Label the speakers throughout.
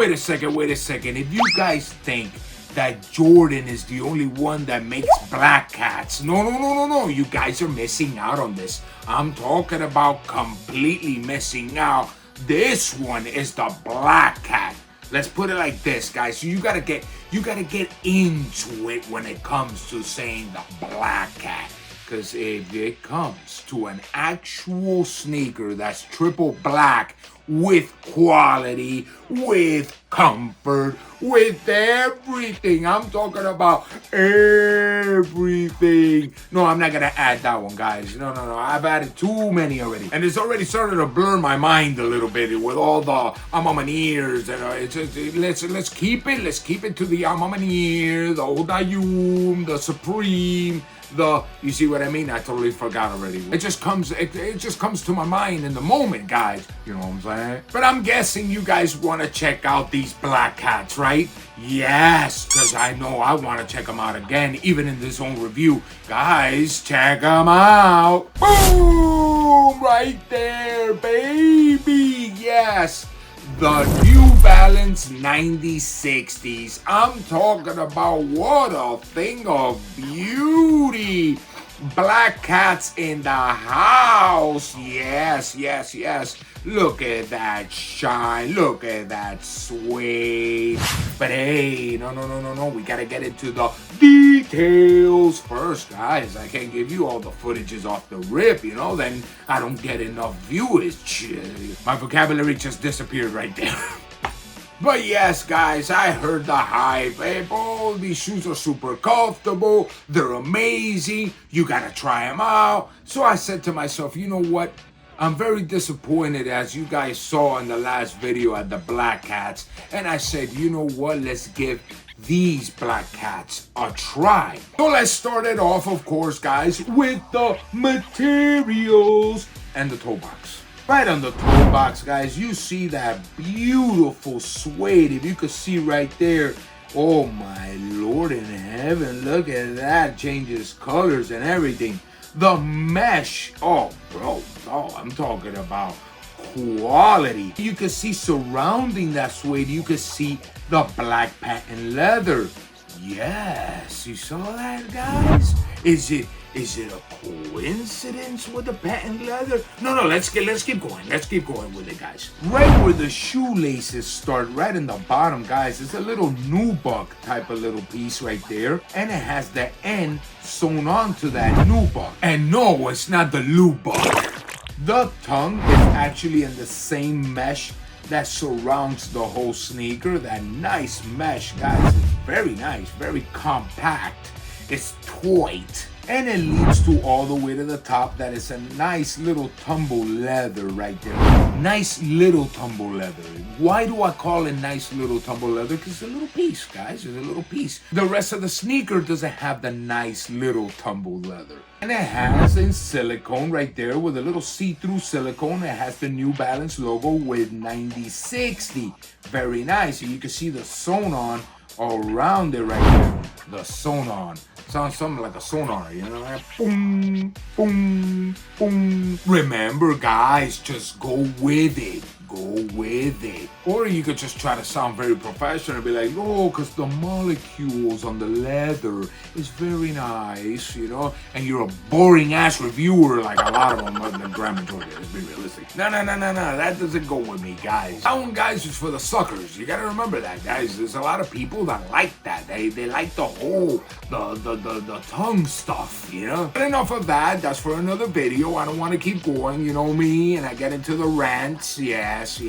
Speaker 1: Wait a second. If you guys think that Jordan is the only one that makes black cats, no. You guys are missing out on this. I'm talking about completely missing out. This one is the black cat. Let's put it like this, guys. So you gotta get into it when it comes to saying the black cat. Because if it comes to an actual sneaker that's triple black with quality, with comfort, with everything, I'm talking about everything. No, I'm not gonna add that one, guys. No. I've added too many already. And it's already started to blur my mind a little bit with all the Amamaneers. It's just, let's keep it to the Amamaneer, the Odayum, the Supreme. You see what I mean? I totally forgot already. It just comes to my mind in the moment, guys. You know what I'm saying? But I'm guessing you guys want to check out these black cats, right? Yes, because I know I want to check them out again, even in this own review. Guys, check them out. Boom! Right there, baby. Yes. The New Balance 9060s. I'm talking about what a thing of beauty. Black cats in the house. Yes. Look at that shine. Look at that suede. But hey, no. We gotta get into the details first, guys. I can't give you all the footages off the rip, then I don't get enough viewers. My vocabulary just disappeared right there. But yes, guys, I heard the hype. Hey, bro, these shoes are super comfortable. They're amazing. You gotta try them out. So I said to myself, you know what? I'm very disappointed, as you guys saw in the last video, at the black cats. And I said, you know what? Let's give these black cats a try. So let's start it off, of course, guys, with the materials and the toe box. Right on the toe box, guys, you see that beautiful suede. If you could see right there, oh my Lord in heaven, look at that. Changes colors and everything. The mesh, oh bro, I'm talking about quality. You can see surrounding that suede, you can see the black patent leather. Yes, you saw that, guys? Is it a coincidence with the patent leather? No, let's keep going. Let's keep going with it, guys. Right where the shoelaces start, right in the bottom, guys, it's a little nubuck type of little piece right there. And it has the end sewn onto that nubuck. And no, it's not the lubbuck. The tongue is actually in the same mesh that surrounds the whole sneaker. That nice mesh, guys. It's very nice, very compact. It's tight. And it leads to all the way to the top. That is a nice little tumble leather right there. Nice little tumble leather. Why do I call it nice little tumble leather? Because it's a little piece, guys. It's a little piece. The rest of the sneaker doesn't have the nice little tumble leather. And it has in silicone right there with a little see-through silicone. It has the New Balance logo with 9060. Very nice. You can see the sewn on around it right there. The sewn on. Sounds something like a sonar, like boom, boom, boom. Remember, guys, just go with it. Go with it. Or you could just try to sound very professional and be like, oh, because the molecules on the leather is very nice, and you're a boring ass reviewer like a lot of them, other than Grandma Georgia. Let's be realistic. No, that doesn't go with me, guys. That one, guys, is for the suckers. You gotta remember that, guys. There's a lot of people that like that. They like the whole, the tongue stuff, But enough of that. That's for another video. I don't want to keep going, you know me, and I get into the rants. Yes,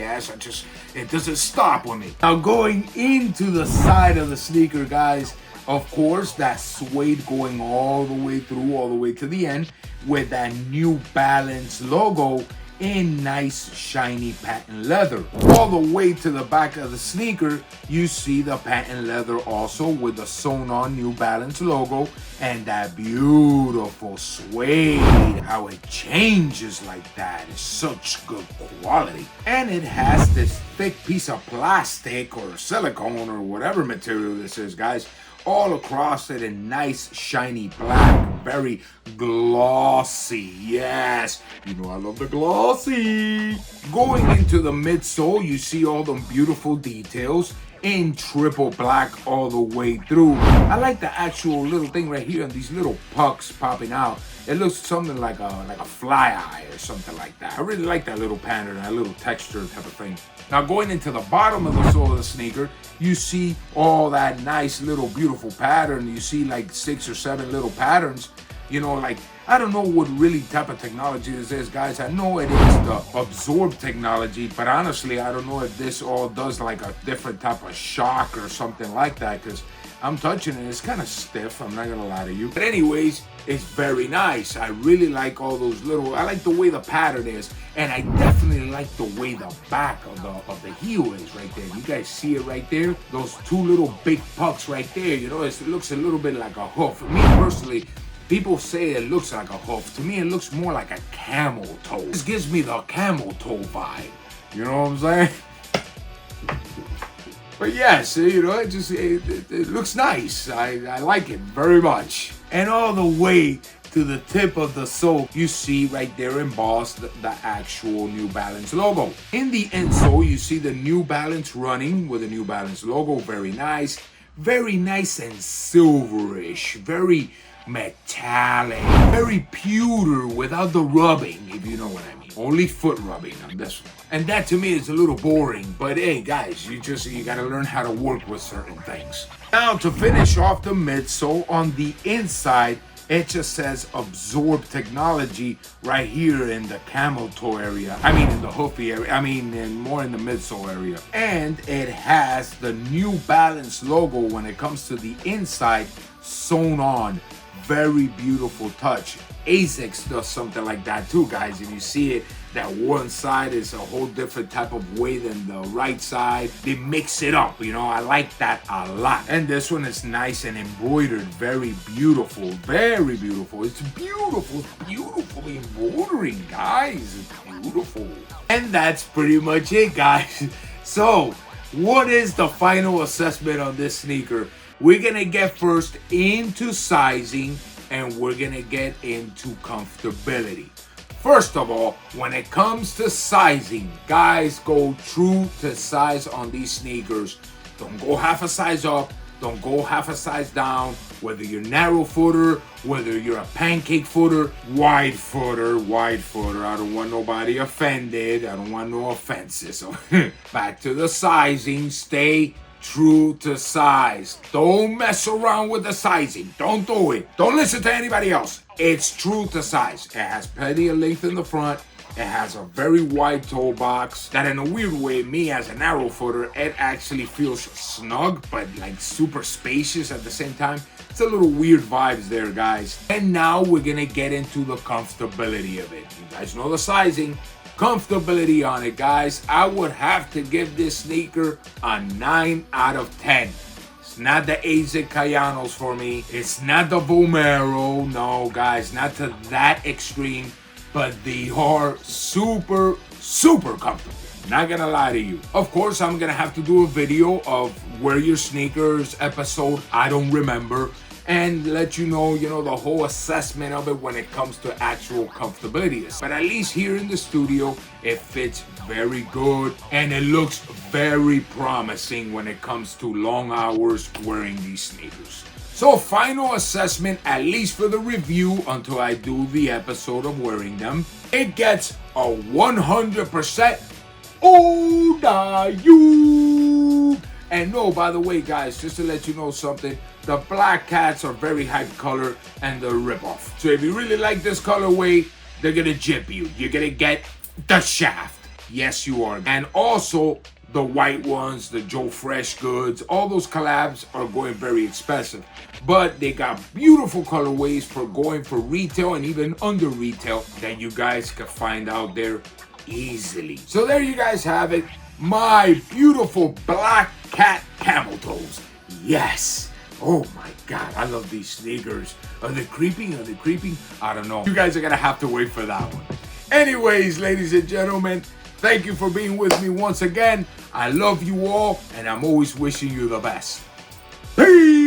Speaker 1: it doesn't stop with me. Now going into the side of the sneaker, guys, of course, that suede going all the way through, all the way to the end with that New Balance logo in nice shiny patent leather. All the way to the back of the sneaker, you see the patent leather also with the sewn on New Balance logo and that beautiful suede. How it changes like that is such good quality. And it has this thick piece of plastic or silicone or whatever material this is, guys, all across it in nice shiny black. very glossy. Yes, you know I love the glossy. Going into the midsole, you see all them beautiful details in triple black all the way through. I like the actual little thing right here and these little pucks popping out. It looks something like a fly eye or something like that. I really like that little pattern, that little texture type of thing. Now going into the bottom of the sole of the sneaker, you see all that nice little beautiful pattern. You see like 6 or 7 little patterns. You know, like, I don't know what really type of technology this is, guys. I know it is the absorb technology, but honestly, I don't know if this all does like a different type of shock or something like that, because I'm touching it. It's kind of stiff, I'm not gonna lie to you. But anyways, it's very nice. I really like all those little, I like the way the pattern is, and I definitely like the way the back of the heel is right there. You guys see it right there? Those 2 little big pucks right there, you know, it looks a little bit like a hoof. For me personally, people say it looks like a hoof. To me, it looks more like a camel toe. This gives me the camel toe vibe. You know what I'm saying? But yes, you know, it looks nice. I like it very much. And all the way to the tip of the sole, you see right there embossed the actual New Balance logo. In the insole, you see the New Balance running with the New Balance logo. Very nice and silverish. Very metallic, very pewter without the rubbing, if you know what I mean. Only foot rubbing on this one. And that to me is a little boring, but hey guys, you gotta learn how to work with certain things. Now to finish off the midsole, on the inside, it just says absorb technology right here in the camel toe area. I mean in the hoofy area, more in the midsole area. And it has the New Balance logo when it comes to the inside sewn on. Very beautiful touch. Asics does something like that too, guys. If you see it, that one side is a whole different type of way than the right side. They mix it up, you know. I like that a lot. And this one is nice and embroidered. Very beautiful. Very beautiful. It's beautiful. It's beautiful embroidering, guys. It's beautiful. And that's pretty much it, guys. So, what is the final assessment on this sneaker? We're gonna get first into sizing, and we're gonna get into comfortability. First of all, when it comes to sizing, guys, go true to size on these sneakers. Don't go half a size up, don't go half a size down. Whether you're narrow footer, whether you're a pancake footer, wide footer. I don't want nobody offended. I don't want no offenses. So back to the sizing, stay true to size. Don't mess around with the sizing. Don't do it. Don't listen to anybody else. It's true to size. It has plenty of length in the front. It has a very wide toe box that in a weird way, me as a narrow footer, it actually feels snug, but like super spacious at the same time. It's a little weird vibes there, guys. And now we're gonna get into the comfortability of it. You guys know the sizing. Comfortability on it, guys. I would have to give this sneaker a 9 out of 10. It's not the AZ Cayanos for me. It's not the Vomero. No, guys, not to that extreme. But they are super, super comfortable. Not gonna lie to you. Of course, I'm gonna have to do a video of Wear Your Sneakers episode I don't remember, and let you know, the whole assessment of it when it comes to actual comfortability. But at least here in the studio, it fits very good and it looks very promising when it comes to long hours wearing these sneakers. So final assessment, at least for the review until I do the episode of wearing them, it gets a 100% Odayu. And no, by the way, guys, just to let you know something, the black cats are very hype color and they're rip-off. So if you really like this colorway, they're gonna jip you. You're gonna get the shaft. Yes, you are. And also, the white ones, the Joe Fresh goods, all those collabs are going very expensive. But they got beautiful colorways for going for retail and even under retail that you guys can find out there easily. So there you guys have it. My beautiful black cat camel toes. Yes. Oh my God, I love these sneakers. Are they creeping? I don't know. You guys are gonna have to wait for that one. Anyways, ladies and gentlemen, thank you for being with me once again. I love you all, and I'm always wishing you the best. Peace!